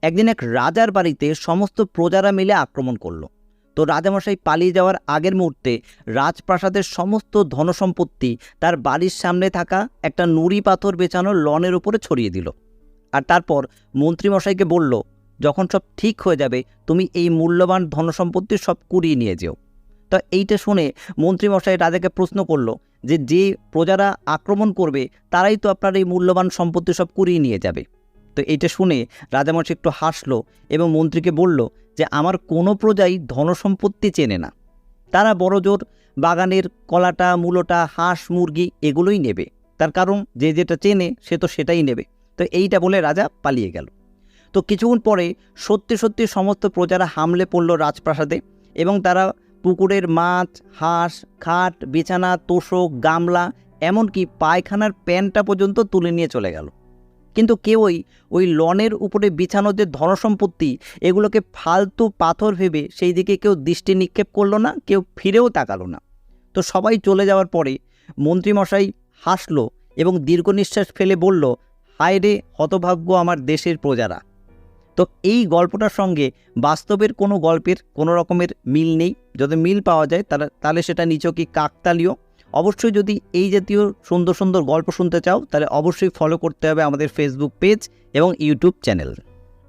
একদিন এক রাজার বাড়িতে সমস্ত প্রজারা মিলে আক্রমণ করলো। তো রাজামশাই পালিয়ে যাওয়ার আগের মুহূর্তে রাজপ্রাসাদের সমস্ত ধনসম্পত্তি তার বাড়ির সামনে থাকা একটা নুড়ি পাথর বেছানো লনের উপরে ছড়িয়ে দিল। আর তারপর মন্ত্রীমশাইকে বলল, যখন সব ঠিক হয়ে যাবে তুমি এই মূল্যবান ধনসম্পত্তি সব কুড়িয়ে নিয়ে যেও। তো এইটা শুনে মন্ত্রীমশাই রাজাকে প্রশ্ন করলো যে প্রজারা আক্রমণ করবে তারাই তো আপনার এই মূল্যবান সম্পত্তি সব কুড়িয়ে নিয়ে যাবে। তো এইটা শুনে রাজামশাই একটু হাসলো এবং মন্ত্রীকে বলল যে আমার কোনো প্রজাই ধনসম্পত্তি চেনে না, তারা বড়জোর বাগানের কলাটা মূলোটা হাঁস মুরগি এগুলোই নেবে, তার কারণ যে যেটা চেনে সে তো সেটাই নেবে। তো এইটা বলে রাজা পালিয়ে গেল। তো কিছুক্ষণ পরে সত্যি সত্যি সমস্ত প্রজারা হামলে পড়ল রাজপ্রাসাদে এবং তারা পুকুরের মাছ, হাঁস, খাট, বিছানা, তোষক, গামলা, এমনকি পায়খানার প্যানটা পর্যন্ত তুলে নিয়ে চলে গেল। কিন্তু কেউই ওই লনের উপরে বিছানো যে ধনসম্পত্তি এগুলোকে ফালতু পাথর ভেবে সেই দিকে কেউ দৃষ্টি নিক্ষেপ করলো না, কেউ ফিরেও তাকালো না। তো সবাই চলে যাওয়ার পরে মন্ত্রীমশাই হাসলো এবং দীর্ঘ নিঃশ্বাস ফেলে বলল, হায় রে হতভাগ্য আমার দেশের প্রজারা। তো এই গল্পটার সঙ্গে বাস্তবের কোনো গল্পের কোনো রকমের মিল নেই। যদি মিল পাওয়া যায় তাহলে সেটা নিছকই কাকতালীয়। অবশ্যই যদি এই জাতীয় সুন্দর সুন্দর গল্প শুনতে চাও তাহলে অবশ্যই ফলো করতে হবে আমাদের ফেসবুক পেজ এবং ইউটিউব চ্যানেল।